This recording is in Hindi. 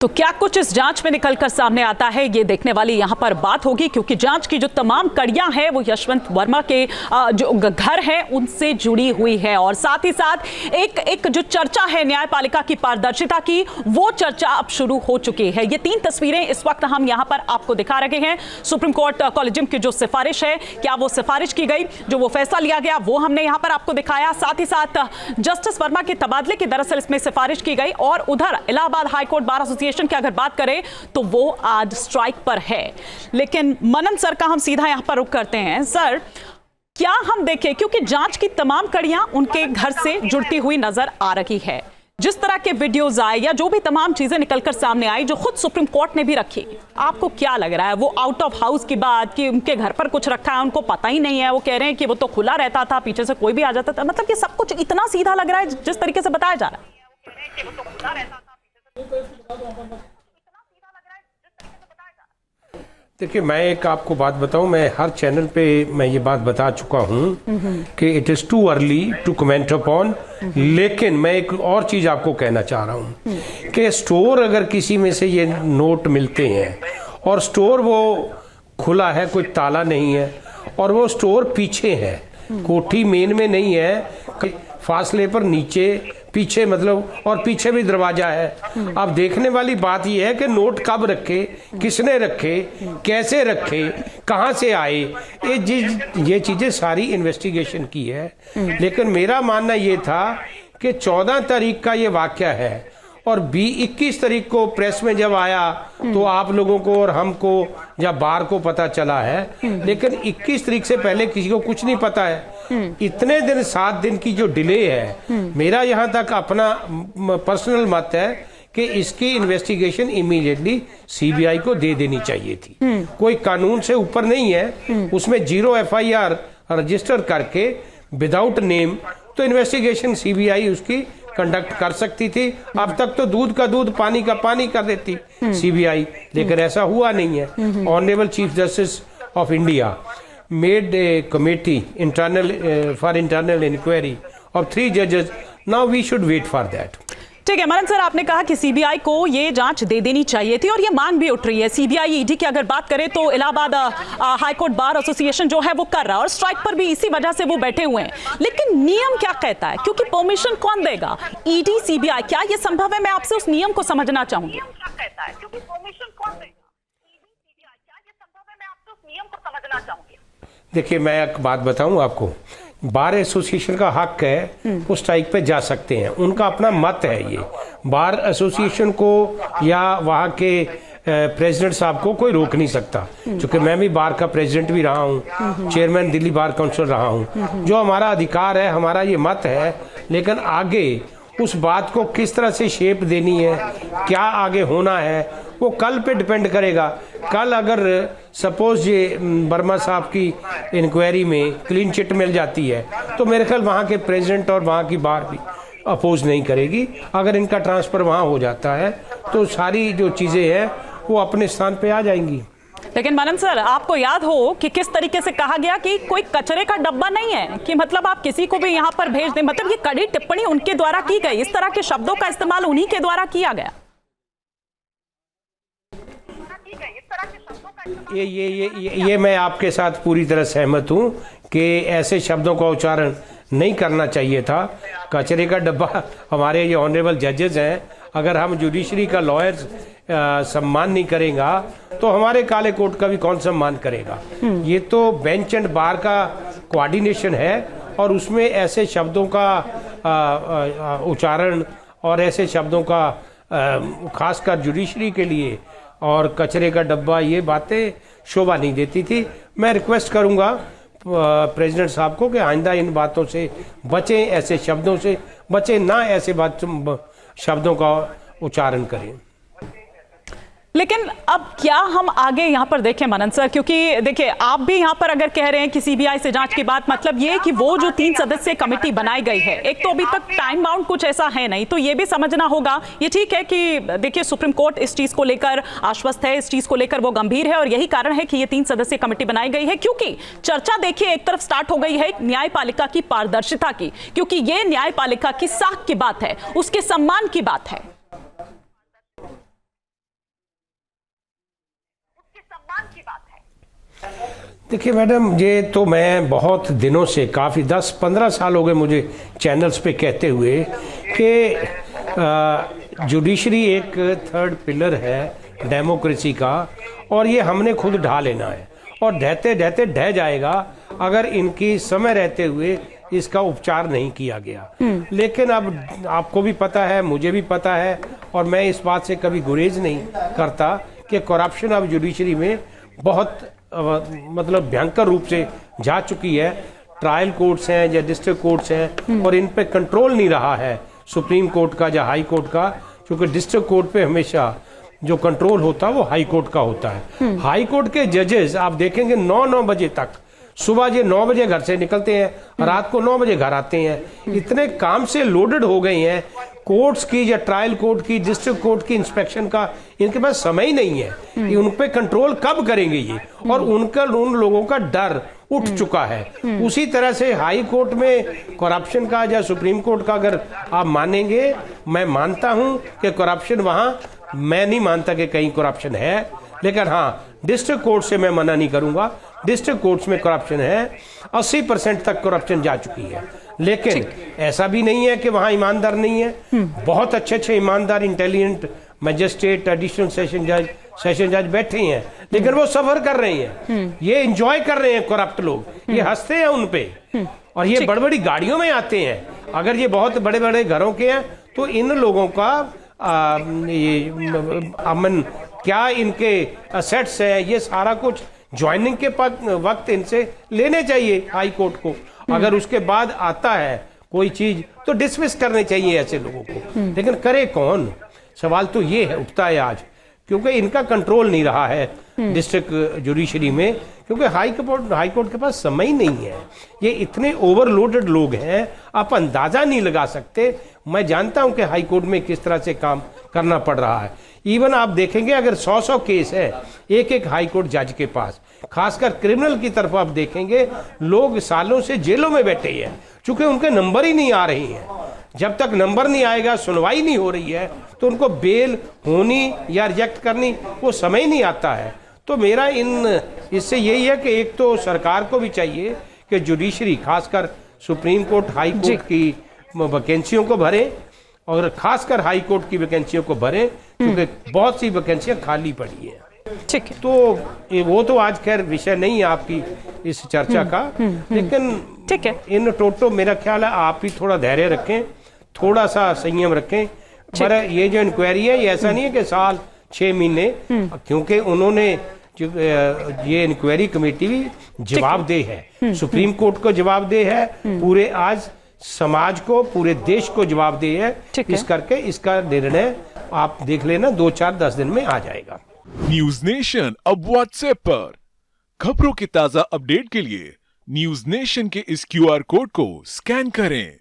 तो क्या कुछ इस जांच में निकलकर सामने आता है, ये देखने वाली यहां पर बात होगी, क्योंकि जांच की जो तमाम कड़ियां हैं वो यशवंत वर्मा के जो घर है उनसे जुड़ी हुई है। और साथ ही साथ एक जो चर्चा है न्यायपालिका की पारदर्शिता की, वो चर्चा अब शुरू हो चुकी है। ये 3 तस्वीरें इस वक्त हम यहां पर आपको दिखा रहे हैं। सुप्रीम कोर्ट कॉलेजियम की जो सिफारिश है, क्या वो सिफारिश की गई, जो वो फैसला लिया गया वो हमने यहां पर आपको दिखाया। साथ ही साथ जस्टिस वर्मा के तबादले की दरअसल इसमें सिफारिश की गई। और उधर इलाहाबाद हाईकोर्ट बार एसोसिएशन की अगर बात करें तो वो आज स्ट्राइक पर है। लेकिन मनन सर का हम सीधा यहां पर रुख करते हैं। सर, क्या हम देखें, क्योंकि जांच की तमाम कड़ियां उनके घर से जुड़ती हुई नजर आ रही है, जिस तरह के वीडियोस आए या जो भी तमाम चीजें निकलकर सामने आई जो खुद सुप्रीम कोर्ट ने भी रखी, आपको क्या लग रहा है? वो आउट ऑफ हाउस की बात कि उनके घर पर कुछ रखा है, उनको पता ही नहीं है, वो कह रहे हैं कि वो तो खुला रहता था, पीछे से कोई भी आ जाता था, मतलब ये सब कुछ इतना सीधा लग रहा है जिस तरीके से बताया जा रहा है? देखिए, मैं एक आपको बात बताऊं, मैं हर चैनल पे मैं ये बात बता चुका हूं कि it is too early to comment upon. लेकिन मैं एक और चीज़ आपको कहना चाह रहा हूं कि स्टोर अगर किसी में से ये नोट मिलते हैं और स्टोर वो खुला है, कोई ताला नहीं है, और वो स्टोर पीछे है, कोठी मेन में नहीं है, फासले पर नीचे पीछे, मतलब, और पीछे भी दरवाजा है। अब देखने वाली बात यह है कि नोट कब रखे, किसने रखे, कैसे रखे, कहाँ से आए, ये चीज़ें सारी इन्वेस्टिगेशन की है। लेकिन मेरा मानना ये था कि 14 तारीख का ये वाक़या है और 21 तारीख को प्रेस में जब आया तो आप लोगों को और हमको या बार को पता चला है, लेकिन 21 तारीख से पहले किसी को कुछ नहीं पता है। इतने दिन, 7 दिन की जो डिले है, मेरा यहाँ तक अपना पर्सनल मत है कि इसकी इन्वेस्टिगेशन इमीडिएटली सीबीआई को दे देनी चाहिए थी। कोई कानून से ऊपर नहीं है, उसमें 0 FIR रजिस्टर करके विदाउट नेम तो इन्वेस्टिगेशन सीबीआई उसकी कंडक्ट कर सकती थी। अब तक तो दूध का दूध, पानी का पानी कर देती सीबीआई, लेकिन ऐसा हुआ नहीं है। Honourable chief justice of India made a committee for internal inquiry of 3 judges. Now we should wait for that. ठीक है मनन सर, आपने कहा कि सीबीआई को ये जांच दे देनी चाहिए थी और ये मांग भी उठ रही है। सीबीआई ईडी की अगर बात करें तो इलाहाबाद हाईकोर्ट बार एसोसिएशन जो है वो कर रहा है और स्ट्राइक पर भी इसी वजह से वो बैठे हुए हैं। लेकिन नियम क्या कहता है, क्योंकि परमिशन कौन देगा? ईडी, सीबीआई, क्या ये संभव है? मैं आपसे उस नियम को समझना चाहूंगी। देखिए, मैं एक बात बताऊं आपको, बार एसोसिएशन का हक है, वो स्ट्राइक पे जा सकते हैं, उनका अपना मत है। ये बार एसोसिएशन को या वहाँ के प्रेसिडेंट साहब को कोई रोक नहीं सकता, क्योंकि मैं भी बार का प्रेसिडेंट भी रहा हूँ, चेयरमैन दिल्ली बार काउंसिल रहा हूँ। जो हमारा अधिकार है, हमारा ये मत है, लेकिन आगे उस बात को किस तरह से शेप देनी है, क्या आगे होना है, वो कल पे डिपेंड करेगा। कल अगर सपोज ये वर्मा साहब की इंक्वायरी में क्लीन चिट मिल जाती है तो मेरे ख्याल वहाँ के प्रेसिडेंट और वहाँ की बार भी अपोज नहीं करेगी। अगर इनका ट्रांसफ़र वहाँ हो जाता है तो सारी जो चीज़ें हैं वो अपने स्थान पे आ जाएंगी। लेकिन मनन सर, आपको याद हो कि किस तरीके से कहा गया कि कोई कचरे का डब्बा नहीं है, कि मतलब आप किसी को भी यहाँ पर भेज दें, मतलब ये कड़ी टिप्पणी उनके द्वारा की गई, इस तरह के शब्दों का इस्तेमाल उन्हीं के द्वारा किया गया। ये मैं आपके साथ पूरी तरह सहमत हूँ कि ऐसे शब्दों का उच्चारण नहीं करना चाहिए था। कचरे का डब्बा, हमारे ये ऑनरेबल जजेस हैं, अगर हम जुडिशरी का लॉयर्स सम्मान नहीं करेगा तो हमारे काले कोर्ट का भी कौन सम्मान करेगा? ये तो बेंच एंड बार का कोऑर्डिनेशन है और उसमें ऐसे शब्दों का उच्चारण और ऐसे शब्दों का खासकर जुडिशरी के लिए और कचरे का डब्बा, ये बातें शोभा नहीं देती थी। मैं रिक्वेस्ट करूंगा प्रेसिडेंट साहब को कि आइंदा इन बातों से बचें, ऐसे शब्दों से बचें, ना ऐसे शब्दों का उच्चारण करें। लेकिन अब क्या हम आगे यहाँ पर देखें मनन सर, क्योंकि देखिए आप भी यहाँ पर अगर कह रहे हैं कि सीबीआई से जांच की बात, मतलब ये कि वो जो 3 सदस्यीय कमेटी बनाई गई है, एक तो अभी तक टाइम बाउंड कुछ ऐसा है नहीं, तो ये भी समझना होगा। ये ठीक है कि देखिए सुप्रीम कोर्ट इस चीज को लेकर आश्वस्त है, इस चीज को लेकर वो गंभीर है और यही कारण है कि ये 3 सदस्यीय कमेटी बनाई गई है, क्योंकि चर्चा देखिए एक तरफ स्टार्ट हो गई है न्यायपालिका की पारदर्शिता की, क्योंकि ये न्यायपालिका की साख की बात है, उसके सम्मान की बात है। सम्मान की बात है। देखिए मैडम, ये तो मैं बहुत दिनों से, काफ़ी 10-15 साल हो गए मुझे चैनल्स पे कहते हुए कि जुडिशरी एक थर्ड पिलर है डेमोक्रेसी का, और ये हमने खुद ढा लेना है, और ढहते ढहते ढह जाएगा अगर इनकी समय रहते हुए इसका उपचार नहीं किया गया। लेकिन अब आपको भी पता है, मुझे भी पता है, और मैं इस बात से कभी गुरेज नहीं करता कि करप्शन अब जुडिशरी में बहुत मतलब भयंकर रूप से जा चुकी है। ट्रायल कोर्ट्स हैं या डिस्ट्रिक्ट कोर्ट्स हैं, और इन पे कंट्रोल नहीं रहा है सुप्रीम कोर्ट का या हाई कोर्ट का, क्योंकि डिस्ट्रिक्ट कोर्ट पे हमेशा जो कंट्रोल होता है वो हाई कोर्ट का होता है। हाई कोर्ट के जजेस आप देखेंगे 9 बजे तक, सुबह ये 9 बजे घर से निकलते हैं, रात को 9 बजे घर आते हैं। इतने काम से लोडेड हो गए हैं, कोर्ट्स की या ट्रायल कोर्ट की, डिस्ट्रिक्ट कोर्ट की इंस्पेक्शन का इनके पास समय ही नहीं है कि उन पे कंट्रोल कब करेंगे ये, और उन लोगों का डर उठ चुका है। उसी तरह से हाई कोर्ट में करप्शन का या सुप्रीम कोर्ट का अगर आप मानेंगे, मैं मानता हूं कि करप्शन वहां, मैं नहीं मानता कि कहीं करप्शन है, लेकिन हाँ डिस्ट्रिक्ट कोर्ट से मैं मना नहीं करूंगा, डिस्ट्रिक्ट कोर्ट्स में करप्शन है। 80% तक करप्शन जा चुकी है, लेकिन ऐसा भी नहीं है कि वहां ईमानदार नहीं है। बहुत अच्छे ईमानदार इंटेलिजेंट मजिस्ट्रेट, एडिशनल सेशन जज बैठे हैं, लेकिन वो सफर कर रहे हैं, ये एंजॉय कर रहे हैं करप्ट लोग, ये हंसते हैं उन पे, और ये बड़ी बड़ी गाड़ियों में आते हैं। अगर ये बहुत बड़े बड़े घरों के हैं तो इन लोगों का ये अमन क्या, इनके असेट्स है, ये सारा कुछ ज्वाइनिंग के वक्त इनसे लेने चाहिए हाई कोर्ट को। अगर उसके बाद आता है कोई चीज तो डिसमिस करने चाहिए ऐसे लोगों को, लेकिन करे कौन? सवाल तो ये है, उठता है आज, क्योंकि इनका कंट्रोल नहीं रहा है डिस्ट्रिक्ट जुडिशरी में, क्योंकि हाई कोर्ट के पास समय ही नहीं है। ये इतने ओवरलोडेड लोग हैं, आप अंदाजा नहीं लगा सकते। मैं जानता हूं कि हाई कोर्ट में किस तरह से काम करना पड़ रहा है। इवन आप देखेंगे अगर 100 केस है एक हाई कोर्ट जज के पास, खासकर क्रिमिनल की तरफ आप देखेंगे, लोग सालों से जेलों में बैठे हैं, चूंकि उनके नंबर ही नहीं आ रही हैं। जब तक नंबर नहीं आएगा, सुनवाई नहीं हो रही है, तो उनको बेल होनी या रिजेक्ट करनी वो समय ही नहीं आता है। तो मेरा इससे यही है कि एक तो सरकार को भी चाहिए कि जुडिशरी, खासकर सुप्रीम कोर्ट, हाई कोर्ट की वैकेंसियों को भरे, और खासकर हाई कोर्ट की वैकेंसियों को भरे, क्योंकि बहुत सी वैकेंसियां खाली पड़ी हैं। ठीक है, तो वो तो आज खैर विषय नहीं है आपकी इस चर्चा का, लेकिन ठीक है, इन टोटो मेरा ख्याल है आप भी थोड़ा धैर्य रखें, थोड़ा सा संयम रखें। पर ये जो इंक्वायरी है, ये ऐसा नहीं है कि साल 6 महीने, क्योंकि उन्होंने ये इंक्वायरी कमेटी भी जवाबदेह है, सुप्रीम कोर्ट को जवाबदेह है, पूरे आज समाज को, पूरे देश को जवाबदेह है। इस करके इसका निर्णय आप देख लेना 2-4-10 दिन में आ जाएगा। न्यूज नेशन अब व्हाट्सएप पर खबरों के ताजा अपडेट के लिए न्यूज नेशन के इस QR कोड को स्कैन करें।